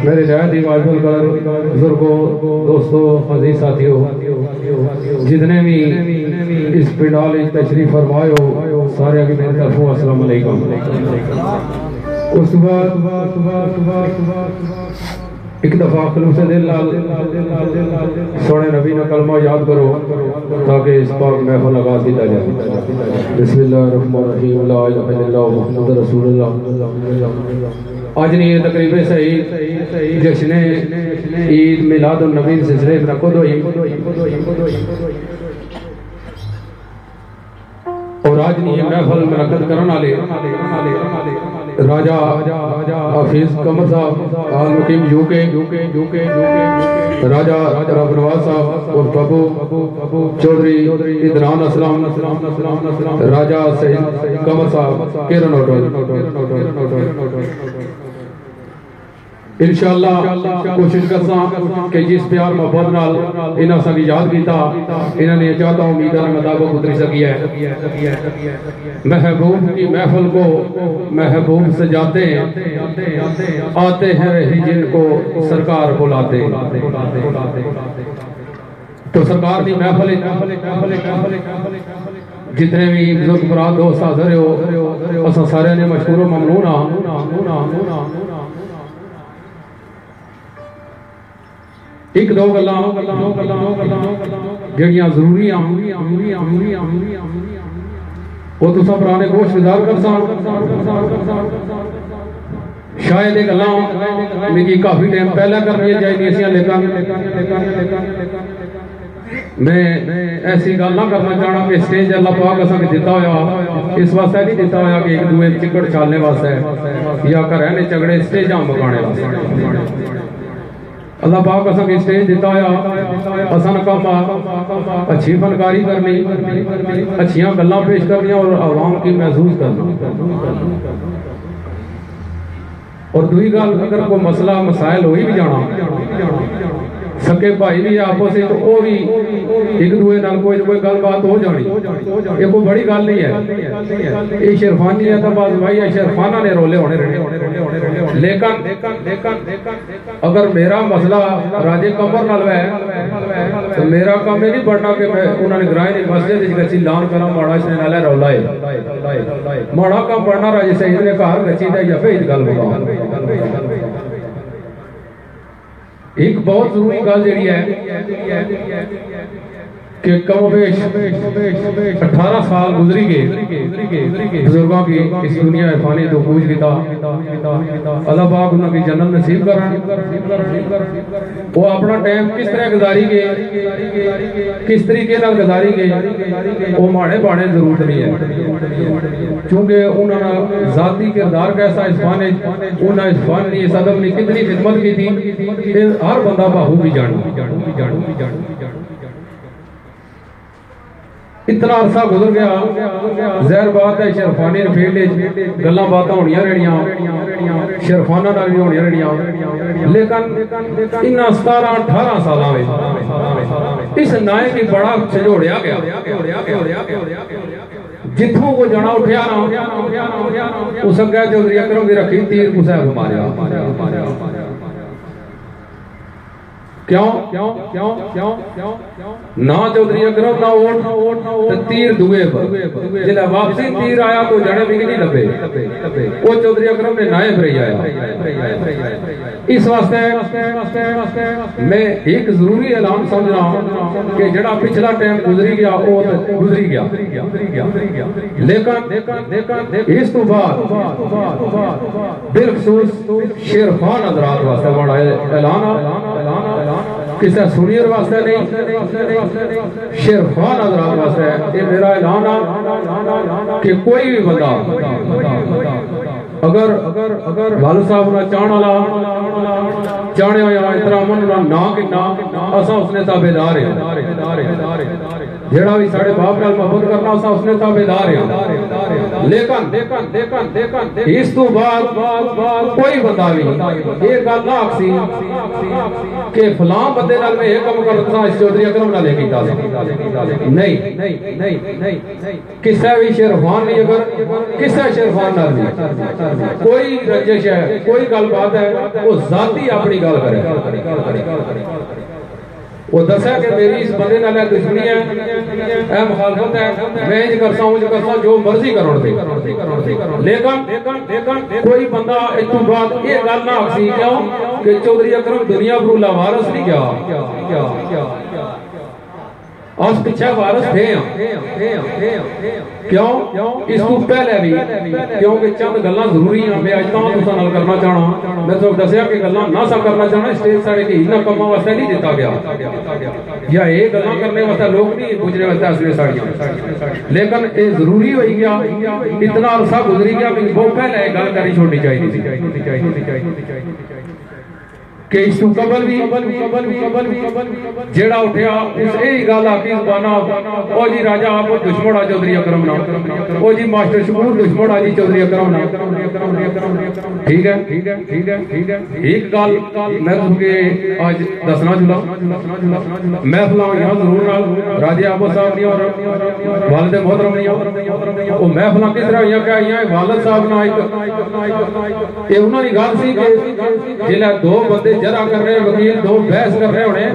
मेरे नहायत बुजुर्गों, दोस्तों, अजीज साथियों, जितने भी इस पिंडाल तशरीफ फरमाए हो, सारे की मेरी तरफ अस्सलाम वालेकुम। उस बाद एक दफा खलूस दिल सोने नबी ने कलमा याद करो ताकि इस पाक महफिल आगाज किया जाए। बिस्मिल्लाहिर्रहमानिर्रहीम, ला इलाहा इल्लल्लाह मुहम्मदुर रसूलुल्लाह। आज नहीं ये तकरीब सही जश्न ईद मिलादुन नबी सिलसिले में खुद हुई और आज नहीं ये महफिल मुनक्कद करने वाले राजा हफीज कमर साहब आल मुकीम यूके राजा रबनवाज साहब और बाबू चौधरी इदरान असलाम राजा सईद कमर साहब केरन होटल। इंशाअल्लाह कोशिश करसा कि जिस प्यार मोहब्बत नाल इन्हां सभी याद किया इन्होंने चाहता उम्मीदां मुताबिक उतरी सकी है। महबूब की महफिल को महबूब सजाते हैं, आते हैं रही जिनको सरकार बुलाते। तो सरकार की महफिल जितने भी बुजुर्ग बरात दोस्त हाजिर हो, असां सारे ने मशहूर ममनून हाँ। एक दो गल्लां जड़ियां जरूरी वो तुसां पुराने गोश गुजार कर शायद ये गल्लां मिगी काफी टाइम पहले करनी चाहिए, लेकिन मैं ऐसी गल ना करना चाहना कि स्टेज अल्लाह पाक असां दिता होया इस वास्ते नहीं दिता होया कि एक दूए चिकड़ चालने वास्ते या घर ने झगड़े स्टेजां मकाने वास्ते। अल्लाह पाक असां के स्टेज दिता होया असां काम अच्छी फनकारी करनी, अच्छियां गल्लां पेश करनी और आवाम की महसूस करना। और दूसरी गल अगर कोई मसला मसाइल हो ही भी जाना सके भाई भी आपस में, तो वो भी एक दूए नाल कोई गलबात हो जानी, ये कोई बड़ी गल नहीं है। ये शेरफानी है तो बस भाई शेरफाना ने रोले होने रहने। लेकिन अगर मेरा मसला राजे कमर नाल है तो मेरा काम ये नहीं बनना कि मैं उन्होंने ग्राए ने मस्जिद गची लान करा माड़ा इसने नाले रौला है। माड़ा काम बनना राजे सईद ने घर गची दा या फिर गल बताओ। एक बहुत जरूरी गल जी है कि कमोबेश 18 साल गुजरी गए बुजुर्गों की इस दुनिया में फानी तो पूछ किया। अल्लाह पाक उन्होंने जन्नत नसीब कर। वो अपना टाइम किस तरह गुजारी गए, किस तरीके नाल गुजारी गए, वो माड़े बाणे जरूरत नहीं है, क्योंकि उन्होंने जाती किरदार कैसा इस फाने उन्हें इस फान ने इस अदब ने कितनी खिदमत की थी हर बंदा बाहू भी जान। इतना अरसा गुजर गया, जहर बात है शेरफानी फील्ड गल्लां बातां होनियां रहनियां, शेरफाना नाल भी होनियां रहनियां, लेकिन इन्हां 17-18 सालां विच इस नाए की बड़ा झंझोड़िया गया। जिथों वो जाना उठिया ना उस अग्गे चौधरी अकरम दी रखी तीर कुसै मारिया। क्यों ना चौधरी अकरम ना ओट तीर दुए पर जिला वापसी तीर आया तो जाने भी नहीं लबे वो चौधरी अकरम ने नायब रही आया। इस वास्ते मैं एक जरूरी ऐलान समझना कि जड़ा पिछला टाइम गुजरी गया वो गुजरी गया, लेकिन इस तो बाद बिलखसूस शेरफान हज़रात वास्ते बड़ा ऐलान किसी सुनियर वास्ते नहीं, शेरफान हज़रात वास्ते ये मेरा ऐलान कि कोई भी बंदा अगर अगर अगर वाल साहब ना चाहने वाला चाहने होया इतना मन ना कि ना असा उसने ताबेदार है जेड़ा भी साढ़े बाप नाल मोहब्बत करना असा उसने ताबेदार है लेकिन इस तो बाद कोई बंदा भी ये गल ना आखसी कि फलां बंदे नाल मैं ये काम करदा चौधरी अकरम नाल ये कीता नहीं किसा भी शेरफान नहीं अगर किसा शेरफान नाल नहीं कोई रंजिश है कोई गलबात है वो जाती अपनी गल करे वो दसा कि मेरी इस बंदे नाल दुश्मनी है ए मुखालफत है मैं इंज करसा जो मर्जी करो लेकिन कोई बंदा इस तो बाद ये गल ना आखसी क्यों कि चौधरी अकरम दुनिया पर लावारस नहीं क्या अस पिछे वारस थे क्यों इस तो पहले भी क्योंकि चंद गल्लां जरूरी हैं मैं अज तां तुसां नाल करना चाहना मैं तो दसिया कि गल्लां ना सा करना चाहना स्टेज सारे के इन्ना कम्मां वास्ते नहीं दिता गया या ये गल्लां करने वास्ते लोग नहीं गुजरे वास्ते असले साड़ियां लेकिन ये जरूरी हो गया इतना अरसा गुजरी गया कि बहुत पहले गल करी छोड़नी चाहिए कि इस कबल भी जेड़ा उठया उस यही गल आखी जुबाना ओ जी राजा आप दुश्मन आ चौधरी अकरम ना ओ जी मास्टर शकूर दुश्मन आ जी चौधरी अकरम ना ठीक है एक गल मैं तुमके आज दसना जुला महफिल यहां जरूर नाल राजे आबो साहब नहीं और वालिद मोहतरम नहीं ओ महफिल किस तरह या क्या या वालिद साहब ना एक ये उन्होंने गल सी कि जिला दो बंदे जरा कर रहे वकील दो बहस कर रहे होने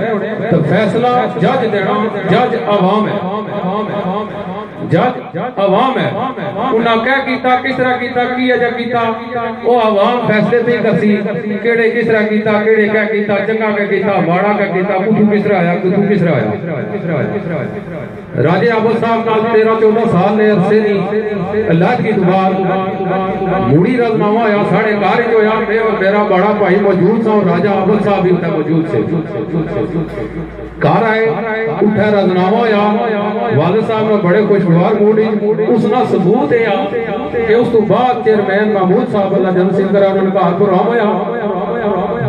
तो फैसला जज देना जज आवाम है जज आवाम है उन्हें क्या कीता किस तरह कीता की अजा कीता वो आवाम फैसले पे करसी केड़े किस तरह कीता केड़े क्या कीता चंगा क्या कीता माड़ा क्या कीता कुछ किस तरह आया कुछ किस तरह आया राजे आबो साहब नाल 13-14 साल ने अरसे दी अल्लाह की दुआ मुड़ी रजनामा होया साढ़े घर जो होया मेरा बड़ा भाई मौजूद था और राजा आबो साहब भी उठा मौजूद से घर आए उठा रजनामा होया वालिद साहब ने बड़े खुशगवार मूड उसना सबूत है कि उस तो बाद चेयरमैन महमूद साहब अल्लाह जन सिंह करा उन्होंने घर पर होया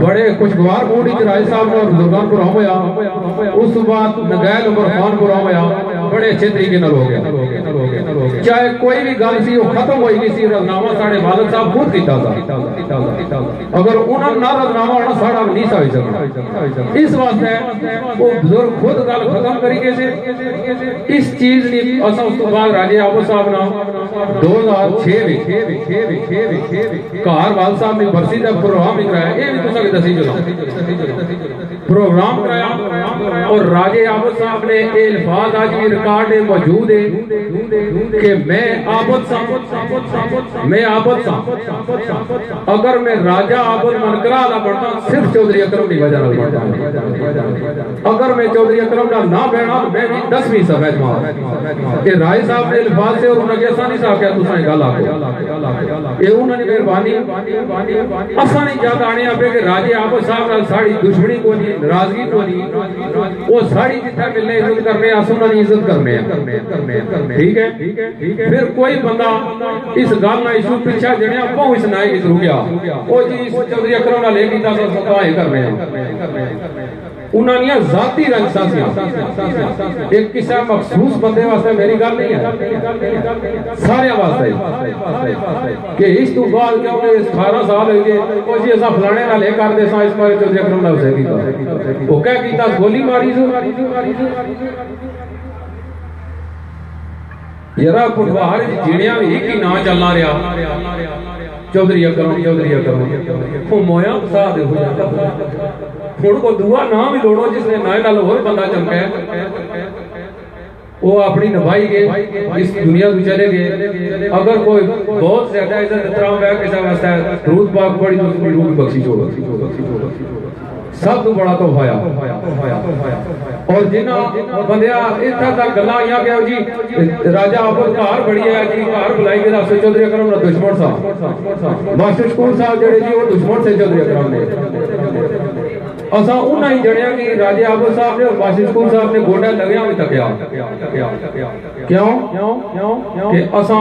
बड़े खुशगवार मूड राज साहब ने बुजुर्गान पर होया उस बाद नगैल उमर खान पर होया बड़े अच्छे तरीके नाल हो गया चाहे कोई भी गल सी खत्म हो गई सी रजनामा साढ़े वालिद साहब खुद कीता था अगर उन्होंने ना रजनामा होना साढ़ा नहीं सा हो सकता इस वास्ते वो बुजुर्ग खुद गल खत्म करी से इस चीज ने असा उस तो बाद राजे आबो साहब ना 2006 घर वाल साहब ने बरसी का प्रोग्राम भी कराया ये भी तुसा दसी चलो प्रोग्राम कराया और राजे आबद साहब ने ये अल्फाज आज भी रिकॉर्ड में मौजूद है कि मैं आबद अगर मैं राजा आबद मनकरा वाला बनता सिर्फ चौधरी अकरम की वजह बनता अगर मैं चौधरी अकरम का ना बहना मैं भी 10वीं सफेद मार ये राय साहब ने अल्फाज से और उन्होंने ऐसा नहीं सा क्या तुसा गल आखो ये उन्होंने मेहरबानी असा नहीं याद आने पे कि राजे आबद साहब नाल साड़ी दुश्मनी को नहीं नाराजगी को नहीं वो साड़ी जितना मिलने इज्जत करने असुना नहीं इज्जत करने ठीक है फिर कोई बंदा इस गल ना इशू पीछा जणिया बहु इस नाए की रुक गया ओ जी इस चौधरी अकरम नाल लेके ता सताए करने उन्होंने जाती रंजसा एक किसी मखसूस बंदे वास्ते मेरी गल नहीं है सारे वास्ते कि इस तो बाद क्योंकि 18 साल हो गए ओ जी असा फलाने नाल ये कर दे सा इस बारे चौधरी अकरम नाल से कीता ओ क्या कीता गोली मारी यारा पुरवार जिणिया भी एक ही ना चलना रहा चौधरी अकरम मोया फसा दे हो जाता हुण को दुआ ना भी लोड़ो जिसने नाए नाल होर बंदा चमके वो अपनी निभाई गए इस दुनिया को चले गए अगर कोई बहुत ज्यादा इज्जत एहतराम है किसी वास्ते दूध पाक बड़ी उसकी रूह बख्शी छोड़ो सब तो बड़ा तोहफा और जिन्हों बंदिया इतना तक गल्लां आईयां कि जी राजा आबद घर बड़ी है जी घर बुलाई गया चौधरी अकरम ना दुश्मन साहब मास्टर शकूर साहब जेड़े जी वो दुश्मन से चौधरी अकरम ने असा उन्हें ही जड़िया कि राजे आबू साहब ने और वाशिद स्कूल साहब ने गोडा लगे भी तकिया क्यों कि असा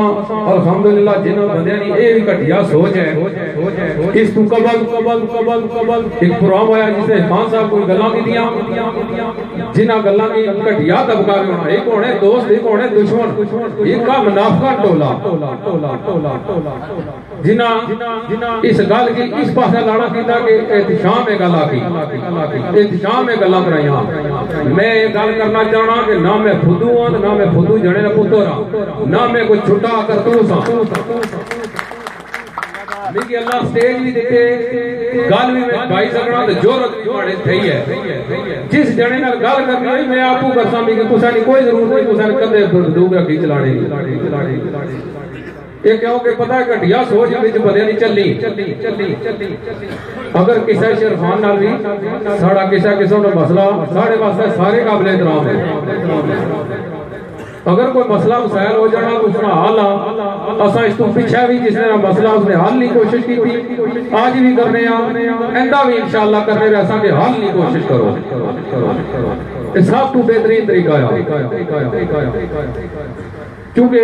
अल्हम्दुलिल्लाह जिन्होंने बंदे नी ये भी घटिया सोच है। इस तू कबल एक प्रोग्राम आया जिसने खान साहब कोई गल्लां कीतियां जिन्हां गल्लां की घटिया तबका भी होना एक होने दोस्त एक होने दुश्मन एक का मुनाफिका टोला जिन्हां इस गल की इस पासे लाना कीता कि एहतशाम में गल आकी एहतशाम में गल्लां कराइयां। मैं ये गल करना चाहना कि ना मैं फुद्दू हां ना मैं फुद्दू जने दा पुत्तर हां ना मैं कोई छुट्टा करतूस हां लेकिन अल्लाह स्टेज भी देखे गल भी मैं गाई सकना तो जोरत भी माड़े थई है जिस जने नाल गल करनी है मैं आपको करसा भी कि कुसा नहीं कोई जरूरत नहीं कुसा कदे दूगा की चलाने ये क्योंकि पता है घटिया सोच विच बंदे नहीं चलनी। अगर किसी शेरखान नाल भी साड़ा किसी का मसला साढ़े वास्ते सारे काबिल एहतराम है। अगर कोई मसला मसायल हो जाना तो उसका हल असा इस तो पिछा भी जिसने मसला उसने हल की कोशिश की थी आज भी करने इंदा भी इंशाअल्लाह करने वैसा के हल की कोशिश करो सब तो बेहतरीन तरीका है क्योंकि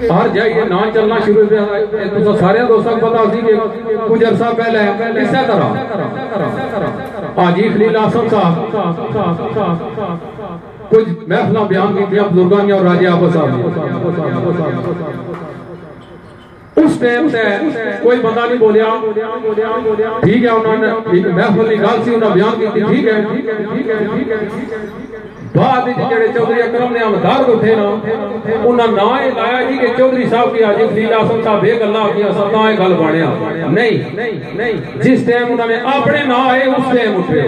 हर जाइए ना चलना शुरू तो सारे दोस्तों को पता सी कि कुछ अरसा पहले इस तरह हाजी खलील आसम साहब कुछ महफिल बयान की बुजुर्गों और राजे आबू साहब उस टाइम से कोई बंदा नहीं बोलिया ठीक है उन्होंने महफिल की गल सी उन्होंने बयान की ठीक है बाद जेडे चौधरी अकरम ने हमदार उठे ना उन्होंने ना ये लाया जी कि चौधरी साहब की हाजी खलील आसम साहब ये गल्लां की ना ये गल बनया नहीं जिस टाइम उन्होंने अपने ना आए उस टाइम उठे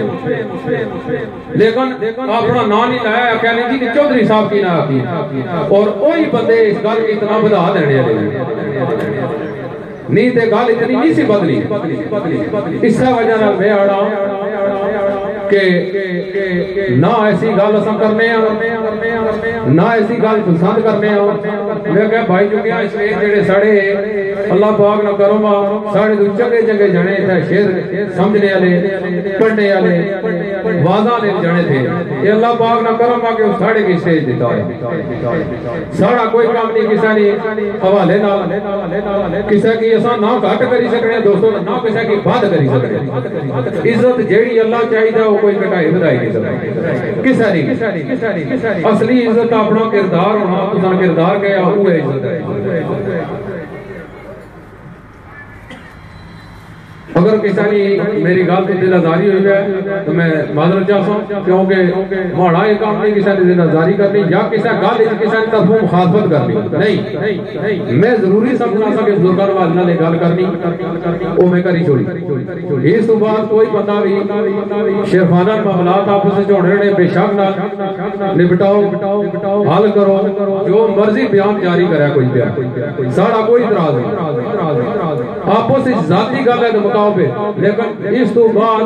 लेकिन अपना ना नहीं लाया कहने जी कि चौधरी साहब की ना की और वही बंदे इस गल की इतना बढ़ा देने नहीं तो गल इतनी नहीं सी बदली इस वजह मैं आड़ा के ना ऐसी गल अस करने ना ऐसी गल पसंद करने मैं कह भाई चुकिया शेर जेड़े साढ़े अल्लाह पाक ना करो साढ़े तो चंगे चंगे जने थे शेर समझने वाले पढ़ने वाले वादा ले जने थे ये अल्लाह पाक ना करो कि साढ़े की स्टेज देता है साढ़ा कोई काम नहीं किसी ने हवाले नाल किसी की असा ना घट करी सकने दोस्तों ना किसी की बात करी सकने इज्जत जेड़ी अल्लाह चाहिए कोई घटाई बढ़ाई नहीं सकता किसी असली इज्जत अपना किरदार होना तुसा किरदार गया वो इज्जत है। अगर किसी की मेरी गल तो दिलाजारी हुई है तो मैं माजरत चाहता क्योंकि माड़ा ये काम नहीं किसी ने दिलाजारी करनी या किसी गल किसी ने तरफों मुखालफत करनी नहीं मैं जरूरी समझना सा कि बुजुर्गों वाले नाल गल करनी वो मैं करी छोड़ी इस तो बाद कोई बंदा भी शेरखाना मामलात आपस में होने ने बेशक नाल निपटाओ हल करो जो मर्जी बयान जारी करे कोई बयान साड़ा कोई इतराज नहीं आपस में जाती गल है पे लेकिन इस तो बाद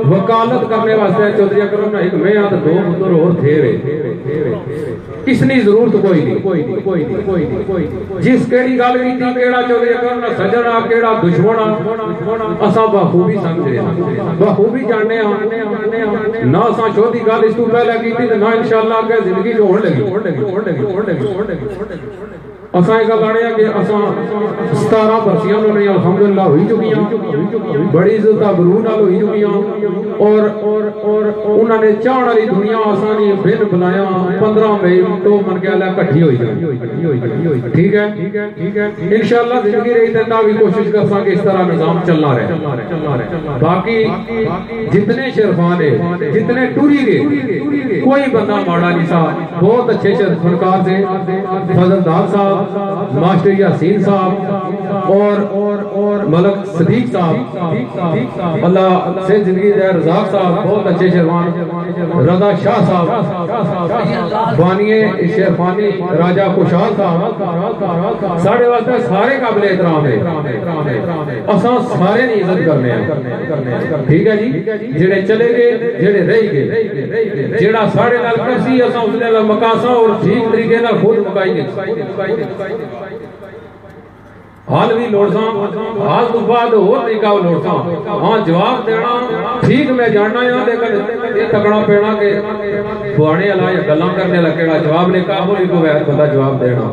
वकालत करने वास्ते चौधरी अकरम ना एक मैं तो दो पुत्र और थे इसनी जरूरत कोई नहीं जिस केड़ी गल की केड़ा चौधरी अकरम ना सज्जन आ केड़ा दुश्मन असा बखूबी समझे बखूबी जानने ना असा चौथी गल इस तो पहले की ना इंशाअल्लाह के जिंदगी जो होने लगी असा एक गल आने कि असा 17 बरसियां उन्होंने अल्हम्दुलिल्लाह हुई चुकी बड़ी इज्जत बरू नाल हुई चुकी और उन्होंने चाहने वाली दुनिया आसानी बिन बुलाया 15 मई तो मन के ला इकट्ठी हुई ठीक है इंशाअल्लाह जिंदगी रही तो भी कोशिश कर सके इस तरह निजाम चलना रहे बाकी जितने शेरखान है जितने टूरी गए कोई बंदा माड़ा नहीं सा बहुत अच्छे फनकार से फजलदार साहब मास्टर यासीन साहब और मलक सदीक साहब अल्लाह से जिंदगी दे रज़ाक साहब बहुत अच्छे शेरवान रजा शाह साहब बानिए शेरफानी राजा खुशाल साहब साढ़े वास्ते सारे काबिल एहतराम है असा सारे नी इज्जत करने ठीक है जी जेड़े चले गए जेड़े रह गए जेड़ा साढ़े नाल करसी असा उसने नाल मकासा और ठीक तरीके नाल खुद मुकाई हाल भी लोड़सा हाल तो बाद होर तरीका लोड़सा हाँ जवाब देना ठीक मैं जानना या लेकिन ये तकड़ा पेना के बुआने वाला या गल्लां करने वाला केड़ा जवाब ने काबू को वैर बंदा जवाब देना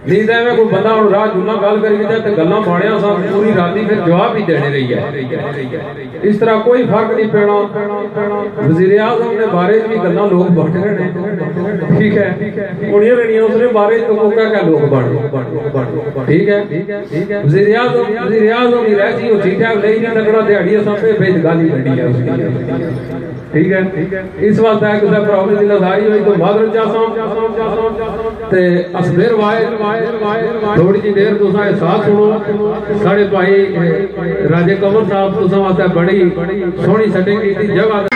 नींद में कोई बंदा हम राह जूना गल करी गल्लां बाणिया सा पूरी राती फिर जवाब ही देने रही है। इस तरह कोई फर्क नहीं पैना। वज़ीर आज़म के बारे में भी गल्लां लोग बन रहे हैं, ठीक है उन्हीं रनिया उसने बारे तो को क्या लोग बन, ठीक है वज़ीर आज़म की रह जी ठीक ठाक नहीं लगना दिहाड़ी सब बेच गाली कड़ी है उसकी, ठीक है इस वास्ते है किसी प्रॉब्लम की नजारी हुई तो माजरत चाहता ते असदेर वाए थोड़ी जी देर तुसा साथ सुनो। साढ़े भाई राजे कंवर साहब तुसा वास्ते बड़ी सोहनी सेटिंग की जगह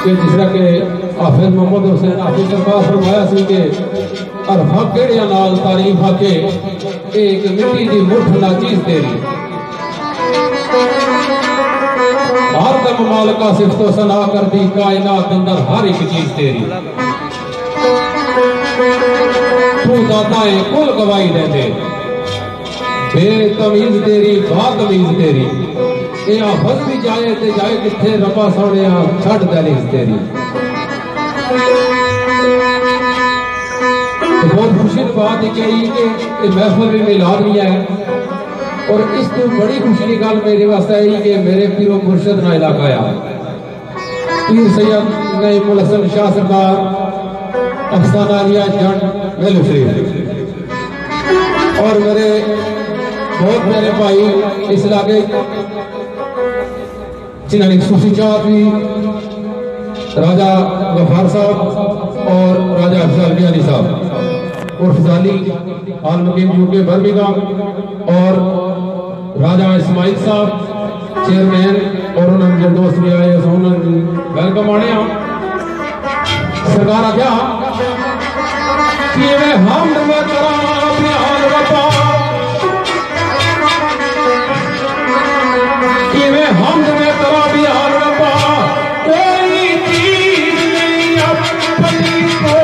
जिसरा के हाफिज मोहम्मद हुसैन हाफिज सरकार फरमाया सी के अरफा केड़िया नाल तारीफ आके एक मिट्टी दी मुठ ना चीज तेरी हर दम मालिका सिफ्त व सना कर दी कायनात अंदर हर एक चीज तेरी तू दाता है कुल गवाही दे दे बेतमीज तेरी बातमीज तेरी ये आफत भी जाए ते जाए किथे रब्बा सोने छड़ दहलीज तेरी। तो बहुत खुशी की बात है कि महफिल भी मिलाद भी है और इस तो बड़ी खुशी की गल मेरे वास्ते है कि मेरे पीरो मुर्शद ना इलाका आया पीर सैयद नईमुल हसन शाह सरकार अफसाना लिया जन मेलू शरीफ और मेरे बहुत मेरे भाई इस इलाके जिन्होंने सूफी चाहत भी राजा गफार साहब और राजा अफजाल अली साहब और फजाली आल मुकीम यूके बर्मिंघम और राजा इस्माइल साहब चेयरमैन और उन्होंने जो दोस्त भी आए वेलकम आने सरकार आ गया किवे हम में करा बयान रब्बा किवे हम में करा बयान रब्बा कोई चीज नहीं अपनी को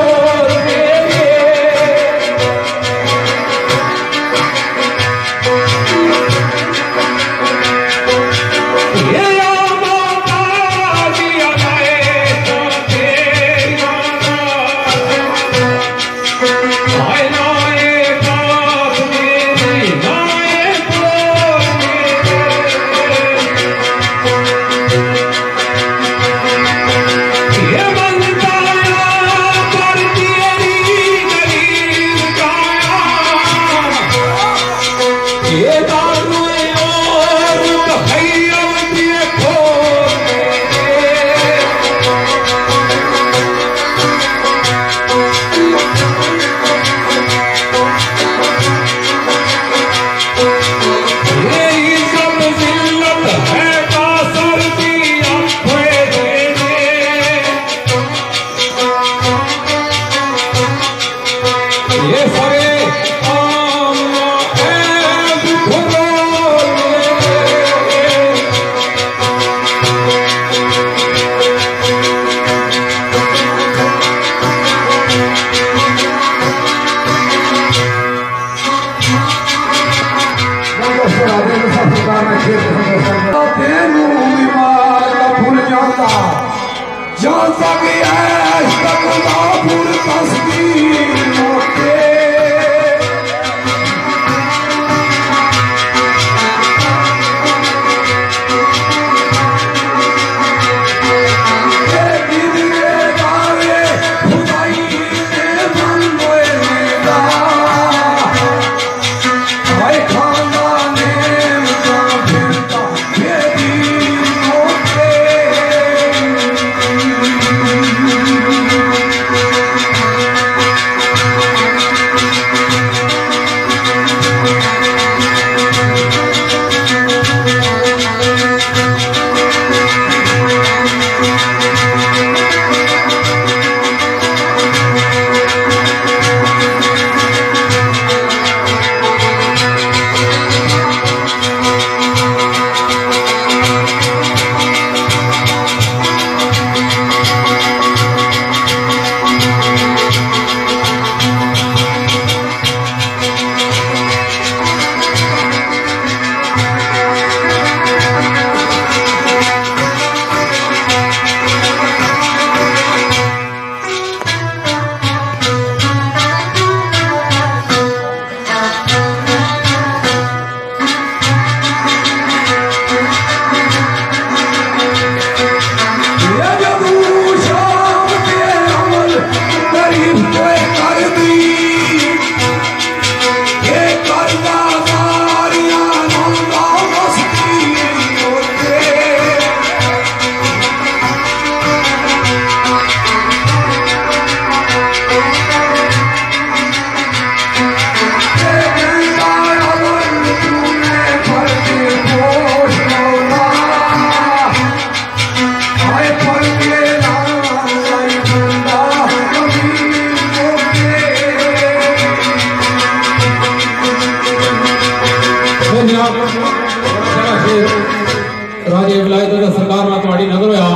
राजे विलायत सरकार ना तुम्हारी नजर होया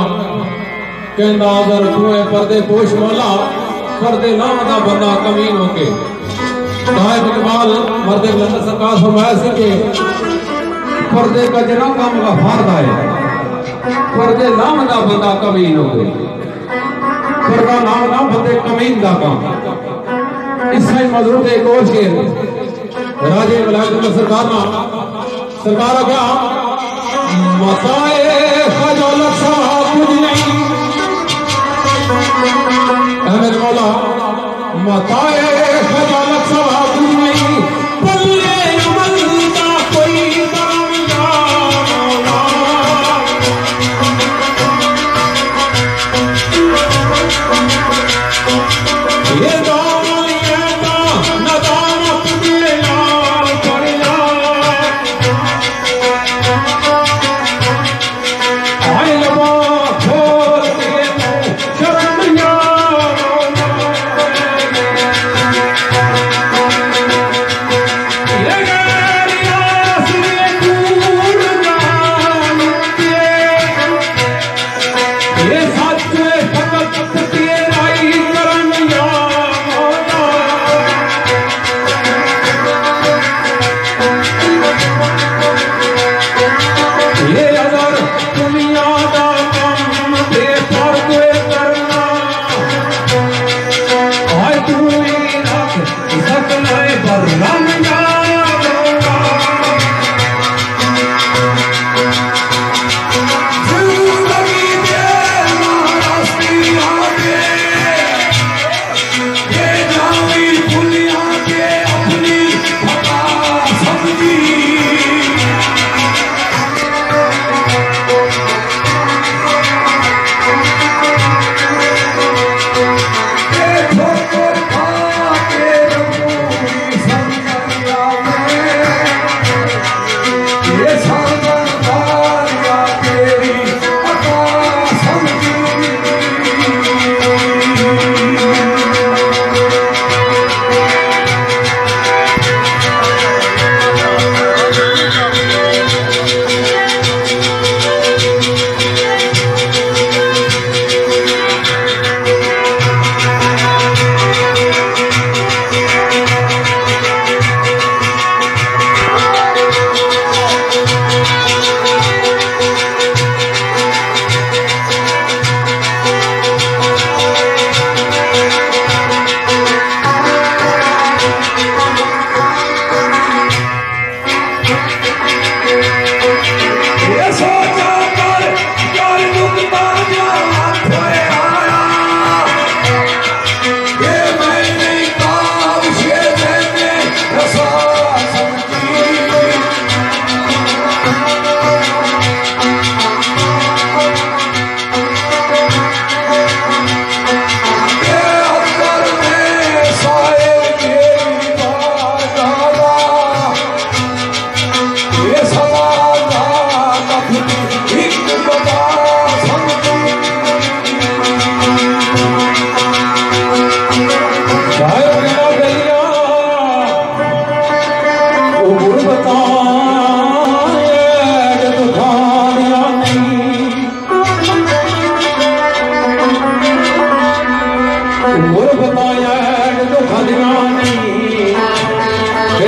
कहंदा अगर तू पर्दे पोश वाला पर्दे नाम दा बंदा कमीन होके साहिब इकबाल मर्दे बुलंद सरकार फरमाया सी कि पर्दे का जना काम का फायदा है पर्दे नाम दा बंदा कमीन होके पर्दा नाम ना बंदे कमीन दा काम इससे मजरूर एक और शेर राजे विलायत सरकार ना सरकार क्या मसाए खजलत सा कुछ नहीं अहमद मौला मसाए खजलत सा कुछ नहीं पल्ले अमल का कोई काम या मौला ये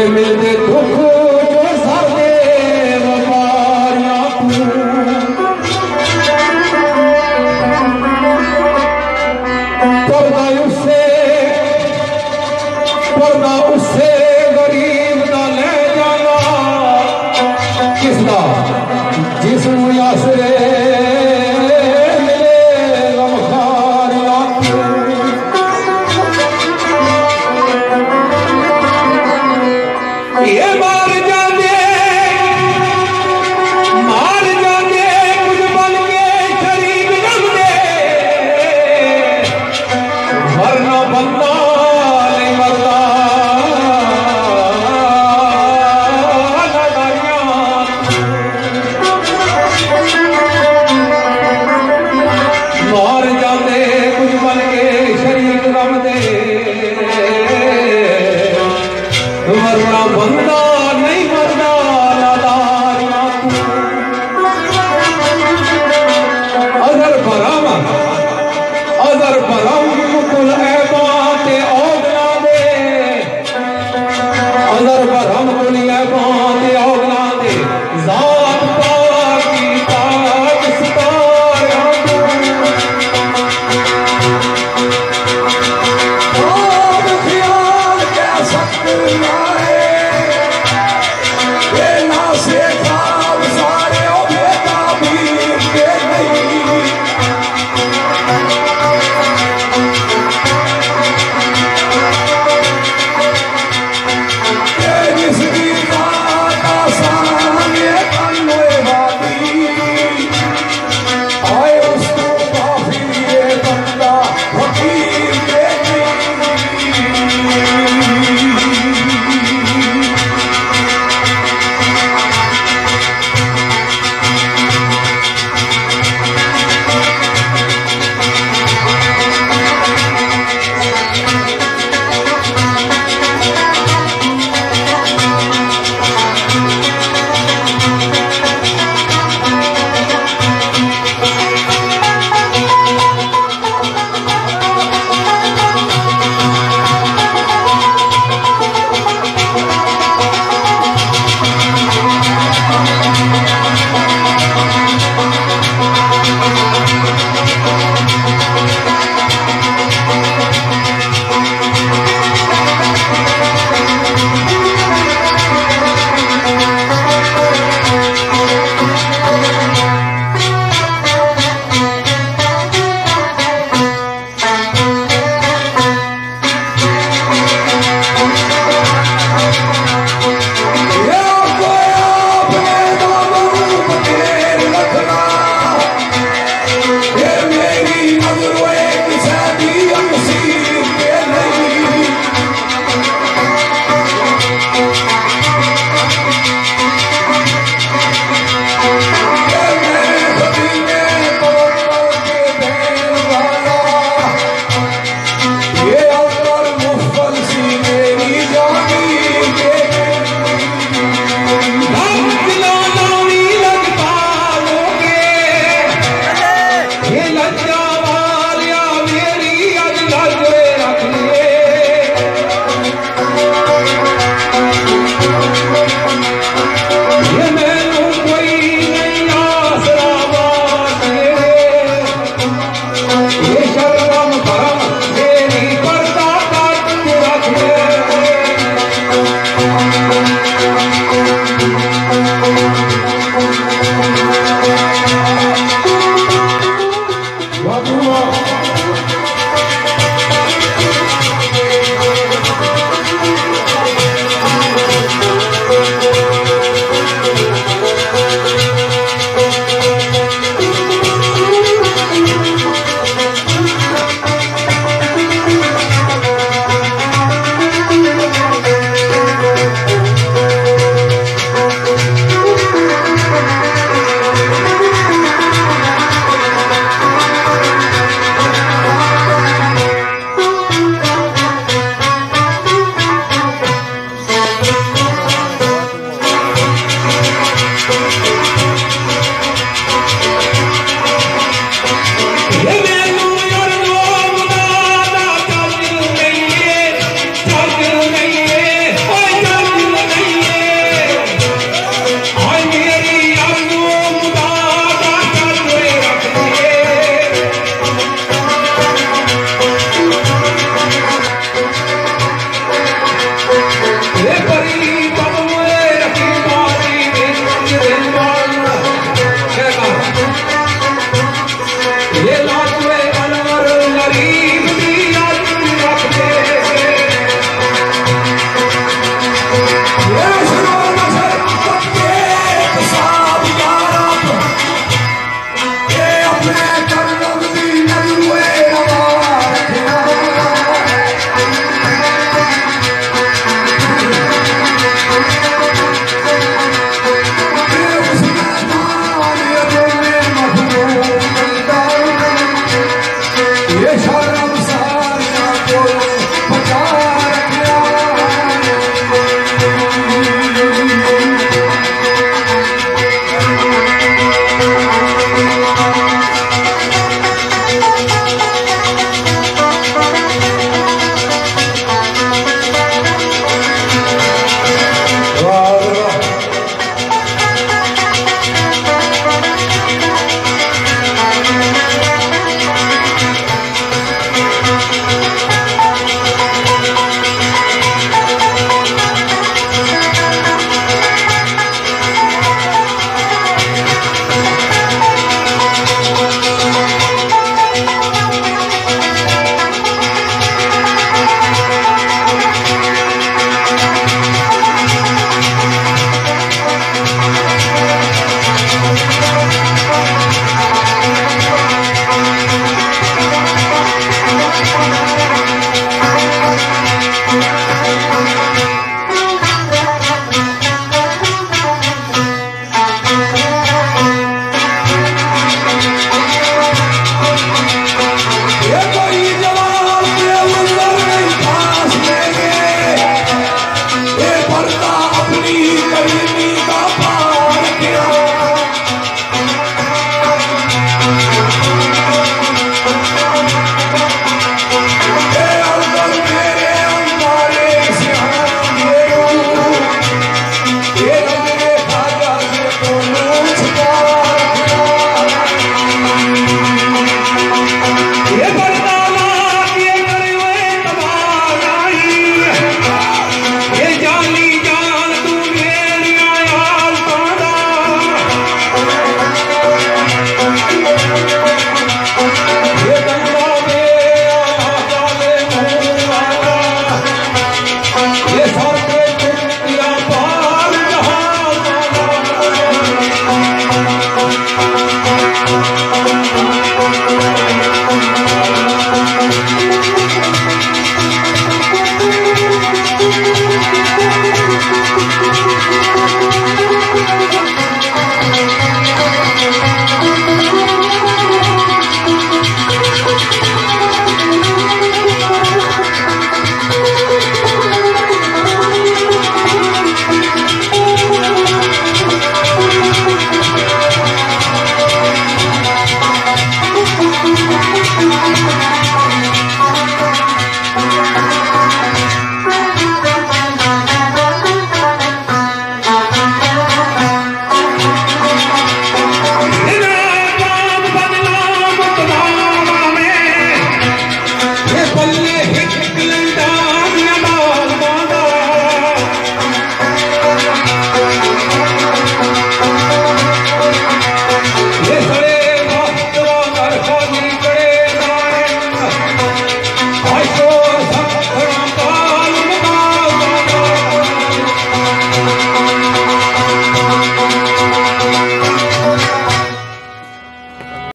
मिलते दुख जो सारे व्यापारियां पर्दा उससे गरीब का ले जाना किसका जिसनों आसरे मिले गमखारियां ये मार जाने कुछ बन के शरीर रख दे वरना बंदा नहीं मरदा मार जाते कुछ बन के शरीर रख दे वरना बंदा नहीं मरदा लादारियां अजर भरम कुल ऐबाते औगना दे अजर भरम कुल ऐबाते औगना दे जात पाक की ताक सितारियां ख्याल कह सकते